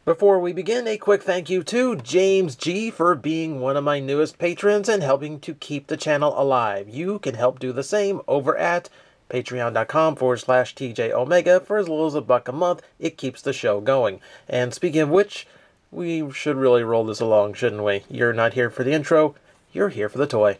Before we begin, a quick thank you to James G for being one of my newest patrons and helping to keep the channel alive. You can help do the same over at patreon.com/TJOmega for as little as $1 a month. It keeps the show going. And speaking of which, we should really roll this along, shouldn't we? You're not here for the intro, you're here for the toy.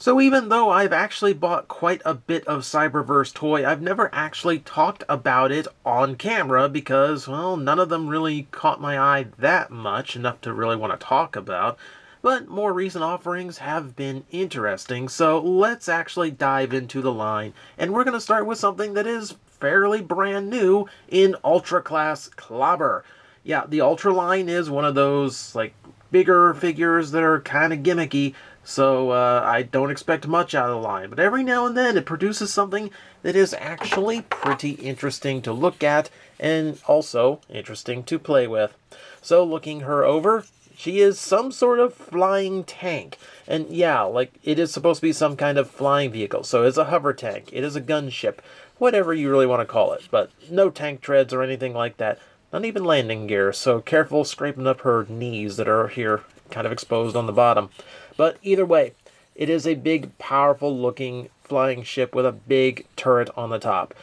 So even though I've actually bought quite a bit of Cyberverse toy, I've never actually talked about it on camera because, well, none of them really caught my eye that much, enough to really want to talk about. But more recent offerings have been interesting, so let's actually dive into the line. And we're going to start with something that is fairly brand new in Ultra Class Clobber. Yeah, the Ultra line is one of those, like, bigger figures that are kind of gimmicky, so I don't expect much out of the line. But every now and then it produces something that is actually pretty interesting to look at and also interesting to play with. So looking her over, she is some sort of flying tank. And yeah, like, it is supposed to be some kind of flying vehicle. So it's a hover tank, it is a gunship, whatever you really want to call it. But no tank treads or anything like that. Not even landing gear, so careful scraping up her knees that are here kind of exposed on the bottom. But either way, it is a big, powerful looking flying ship with a big turret on the top.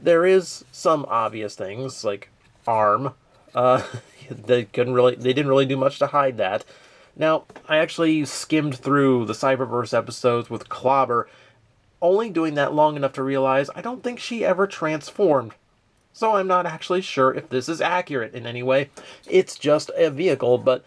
There is some obvious things, like arm. They didn't really do much to hide that. Now, I actually skimmed through the Cyberverse episodes with Clobber, only doing that long enough to realize I don't think she ever transformed. So I'm not actually sure if this is accurate in any way. It's just a vehicle, but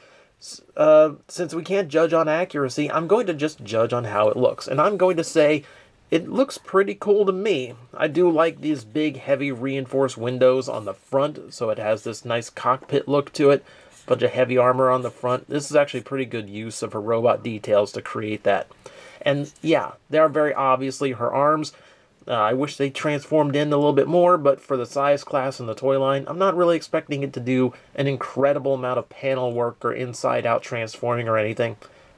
since we can't judge on accuracy, I'm going to just judge on how it looks. And I'm going to say it looks pretty cool to me. I do like these big, heavy, reinforced windows on the front, so it has this nice cockpit look to it. Bunch of heavy armor on the front. This is actually pretty good use of her robot details to create that. And yeah, they are very obviously her arms. I wish they transformed in a little bit more, but for the size class and the toy line, I'm not really expecting it to do an incredible amount of panel work or inside-out transforming or anything.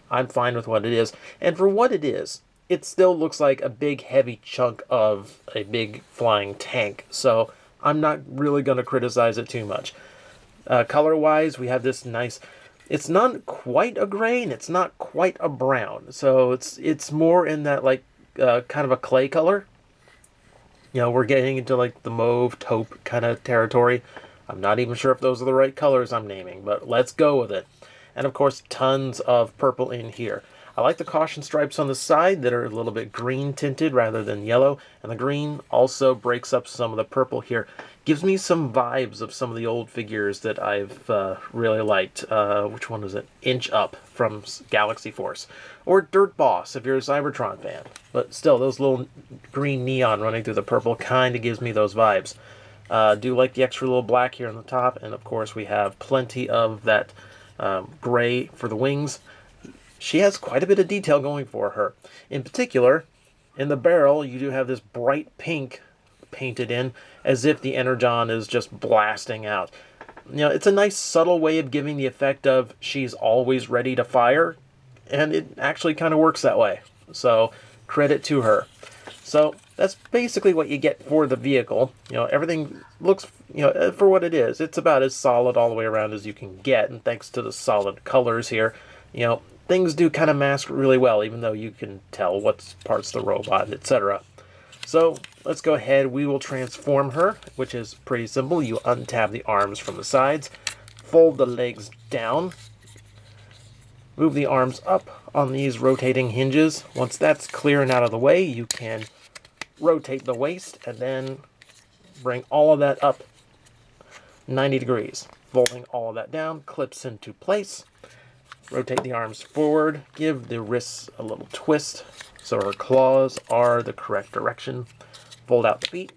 I'm fine with what it is. And for what it is, it still looks like a big, heavy chunk of a big flying tank, so I'm not really going to criticize it too much. Color-wise, we have this nice... It's not quite a gray, and it's not quite a brown, so it's more in that, like, kind of a clay color. You know, we're getting into like the mauve, taupe kind of territory. I'm not even sure if those are the right colors I'm naming, but let's go with it. And of course, tons of purple in here. I like the caution stripes on the side that are a little bit green tinted rather than yellow. And the green also breaks up some of the purple here. Gives me some vibes of some of the old figures that I've really liked. Which one is it? Inch Up from Galaxy Force. Or Dirt Boss if you're a Cybertron fan. But still, those little green neon running through the purple kind of gives me those vibes. Do like the extra little black here on the top. And of course we have plenty of that gray for the wings. She has quite a bit of detail going for her. In particular, in the barrel, you do have this bright pink painted in, as if the energon is just blasting out. You know, it's a nice subtle way of giving the effect of she's always ready to fire, and it actually kind of works that way. So, credit to her. So, that's basically what you get for the vehicle. You know, everything looks, you know, for what it is. It's about as solid all the way around as you can get, and thanks to the solid colors here, you know, things do kind of mask really well, even though you can tell what's parts of the robot, etc. So let's go ahead. We will transform her, which is pretty simple. You untab the arms from the sides, fold the legs down, move the arms up on these rotating hinges. Once that's clear and out of the way, you can rotate the waist and then bring all of that up 90 degrees. Folding all of that down, clips into place. Rotate the arms forward, give the wrists a little twist so her claws are the correct direction. Fold out the feet.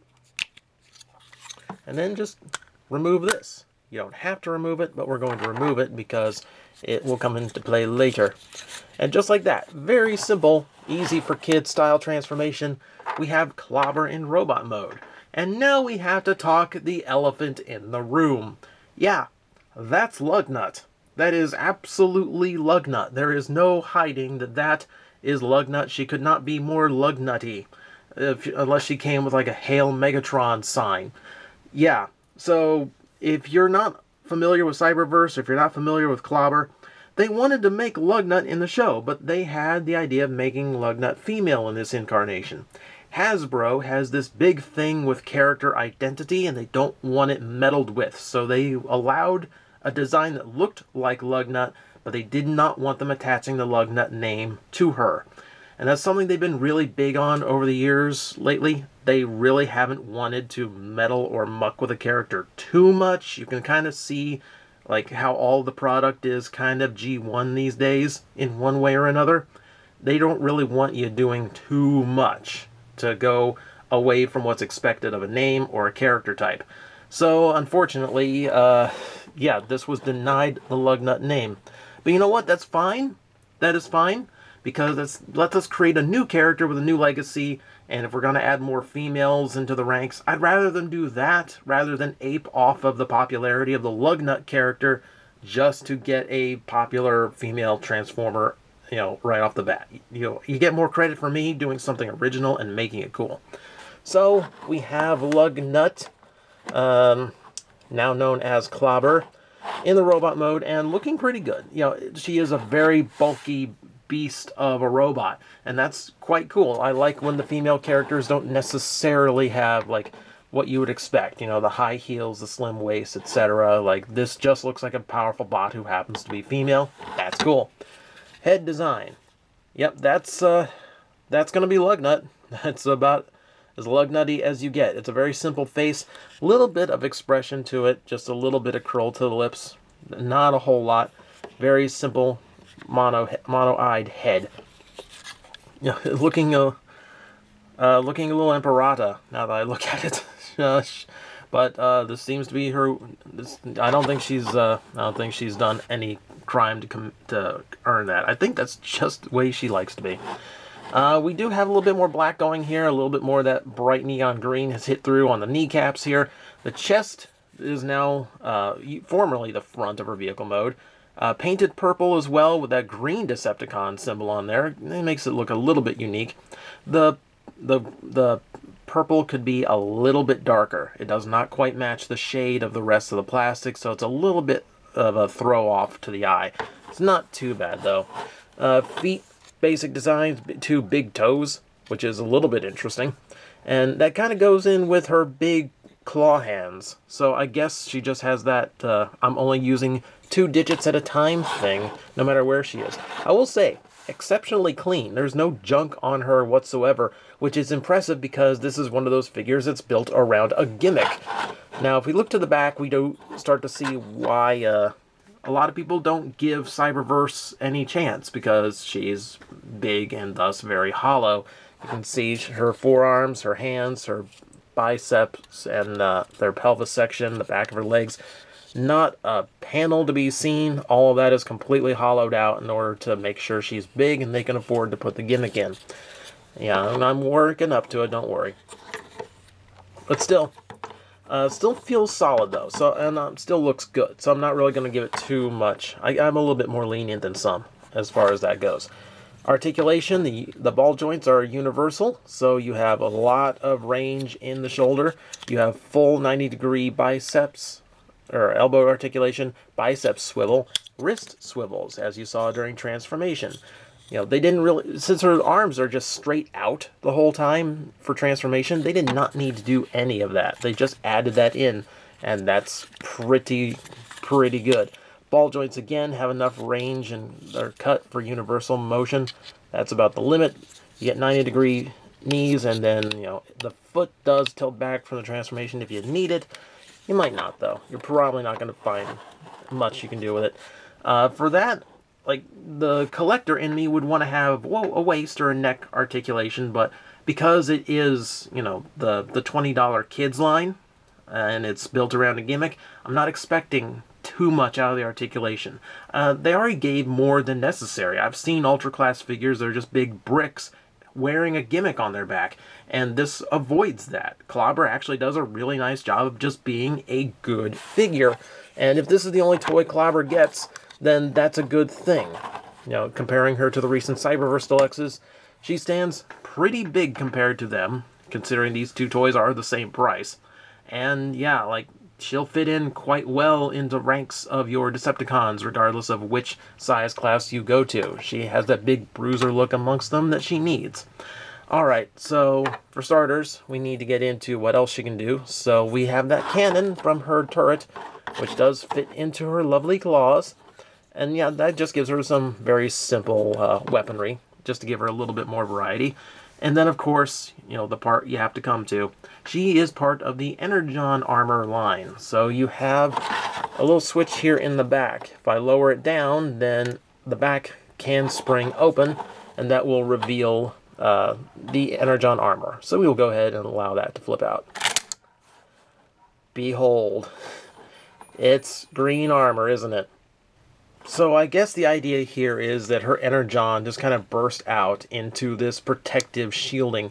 And then just remove this. You don't have to remove it, but we're going to remove it because it will come into play later. And just like that, very simple, easy for kids style transformation, we have Clobber in robot mode. And now we have to talk the elephant in the room. Yeah, that's Lugnut. That is absolutely Lugnut. There is no hiding that that is Lugnut. She could not be more Lugnutty. unless she came with like a Hail Megatron sign. Yeah, so if you're not familiar with Cyberverse, if you're not familiar with Clobber, they wanted to make Lugnut in the show, but they had the idea of making Lugnut female in this incarnation. Hasbro has this big thing with character identity, and they don't want it meddled with, so they allowed a design that looked like Lugnut, but they did not want them attaching the Lugnut name to her. And that's something they've been really big on over the years lately. They really haven't wanted to meddle or muck with a character too much. You can kind of see like how all the product is kind of G1 these days in one way or another. They don't really want you doing too much to go away from what's expected of a name or a character type. So unfortunately, yeah, this was denied the Lugnut name. But you know what? That's fine. That is fine, because it lets us create a new character with a new legacy, and if we're going to add more females into the ranks, I'd rather them do that rather than ape off of the popularity of the Lugnut character just to get a popular female Transformer, you know, right off the bat. You get more credit for me doing something original and making it cool. So we have Lugnut, now known as Clobber, in the robot mode and looking pretty good. You know, she is a very bulky beast of a robot, and that's quite cool. I like when the female characters don't necessarily have like what you would expect, you know, the high heels, the slim waist, etc. Like, this just looks like a powerful bot who happens to be female. That's cool. Head design. Yep, that's gonna be Lugnut. That's about as Lugnutty as you get. It's a very simple face, a little bit of expression to it, just a little bit of curl to the lips, not a whole lot. Very simple, mono-eyed head. Yeah, looking a little Emperata now that I look at it. But this seems to be her. I don't think she's done any crime to earn that. I think that's just the way she likes to be. We do have a little bit more black going here. A little bit more of that bright neon green has hit through on the kneecaps here. The chest is now formerly the front of her vehicle mode. Painted purple as well with that green Decepticon symbol on there. It makes it look a little bit unique. The purple could be a little bit darker. It does not quite match the shade of the rest of the plastic, so it's a little bit of a throw off to the eye. It's not too bad though. Feet, basic designs, 2 big toes, which is a little bit interesting. And that kind of goes in with her big claw hands. So I guess she just has that I'm only using 2 digits at a time thing, no matter where she is. I will say, exceptionally clean. There's no junk on her whatsoever, which is impressive because this is one of those figures that's built around a gimmick. Now, if we look to the back, we do start to see why a lot of people don't give Cyberverse any chance, because she's big and thus very hollow. You can see her forearms, her hands, her biceps, and their pelvis section, the back of her legs. Not a panel to be seen. All of that is completely hollowed out in order to make sure she's big and they can afford to put the gimmick in. Yeah, and I'm working up to it, don't worry. But still feels solid though, so, and still looks good, so I'm not really going to give it too much. I'm a little bit more lenient than some as far as that goes. Articulation, the ball joints are universal, so you have a lot of range in the shoulder. You have full 90-degree biceps, or elbow articulation, bicep swivel, wrist swivels, as you saw during transformation. You know, they didn't really, since her arms are just straight out the whole time for transformation, they did not need to do any of that. They just added that in, and that's pretty good. Ball joints, again, have enough range and they're cut for universal motion. That's about the limit. You get 90-degree knees, and then, you know, the foot does tilt back from the transformation if you need it. You might not, though. You're probably not going to find much you can do with it. For that, like, the collector in me would want to have, well, a waist or a neck articulation, but because it is, you know, the $20 kids line, and it's built around a gimmick, I'm not expecting too much out of the articulation. They already gave more than necessary. I've seen Ultra Class figures that are just big bricks wearing a gimmick on their back, and this avoids that. Clobber actually does a really nice job of just being a good figure, and if this is the only toy Clobber gets, then that's a good thing. You know, comparing her to the recent Cyberverse Deluxes, she stands pretty big compared to them, considering these two toys are the same price. And yeah, like, she'll fit in quite well into ranks of your Decepticons, regardless of which size class you go to. She has that big bruiser look amongst them that she needs. Alright, so for starters, we need to get into what else she can do. So we have that cannon from her turret, which does fit into her lovely claws. And yeah, that just gives her some very simple weaponry, just to give her a little bit more variety. And then, of course, you know, the part you have to come to. She is part of the Energon armor line. So you have a little switch here in the back. If I lower it down, then the back can spring open, and that will reveal the Energon armor. So we will go ahead and allow that to flip out. Behold. It's green armor, isn't it? So I guess the idea here is that her Energon just kind of burst out into this protective shielding.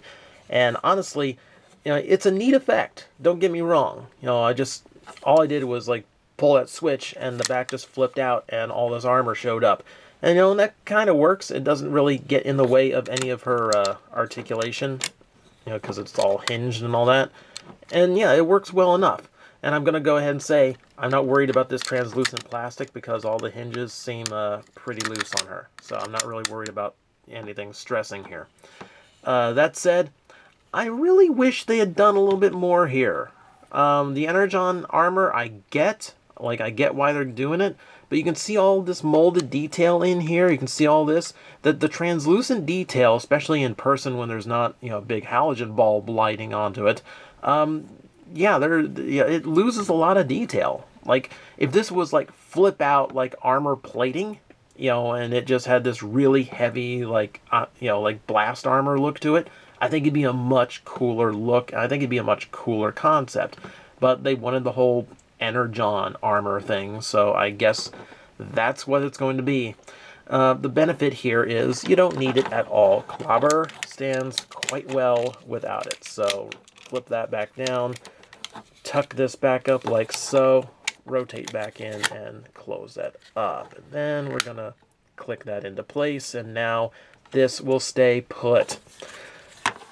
And honestly, you know, it's a neat effect. Don't get me wrong. You know, all I did was like pull that switch and the back just flipped out and all this armor showed up. And you know, that kind of works. It doesn't really get in the way of any of her articulation, you know, because it's all hinged and all that. And yeah, it works well enough. And I'm going to go ahead and say I'm not worried about this translucent plastic because all the hinges seem pretty loose on her. So I'm not really worried about anything stressing here. That said, I really wish they had done a little bit more here. The Energon armor, I get why they're doing it. But you can see all this molded detail in here. You can see all this. The translucent detail, especially in person when there's not, you know, a big halogen bulb lighting onto it, yeah, it loses a lot of detail. Like, if this was, like, flip out, like, armor plating, you know, and it just had this really heavy, like, you know, like, blast armor look to it, I think it'd be a much cooler look. I think it'd be a much cooler concept. But they wanted the whole Energon armor thing, so I guess that's what it's going to be. The benefit here is you don't need it at all. Clobber stands quite well without it. So flip that back down, tuck this back up like so, rotate back in and close that up. And then we're going to click that into place, and now this will stay put.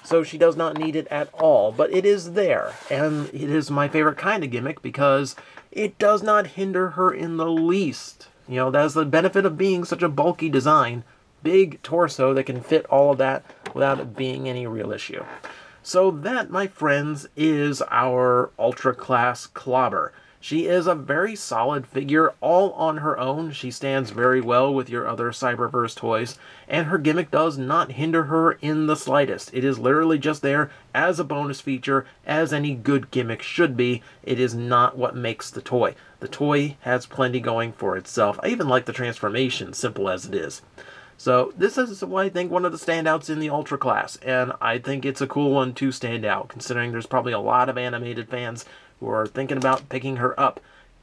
So she does not need it at all, but it is there, and it is my favorite kind of gimmick because it does not hinder her in the least. You know, that's the benefit of being such a bulky design. Big torso that can fit all of that without it being any real issue. So that, my friends, is our Ultra Class Clobber. She is a very solid figure all on her own. She stands very well with your other Cyberverse toys, and her gimmick does not hinder her in the slightest. It is literally just there as a bonus feature, as any good gimmick should be. It is not what makes the toy. The toy has plenty going for itself. I even like the transformation, simple as it is. So this is, I think, one of the standouts in the Ultra Class, and I think it's a cool one to stand out, considering there's probably a lot of animated fans who are thinking about picking her up.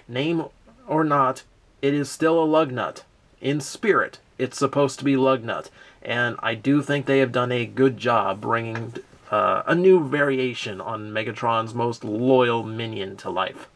Name or not, it is still a Lugnut. In spirit, it's supposed to be Lugnut, and I do think they have done a good job bringing a new variation on Megatron's most loyal minion to life.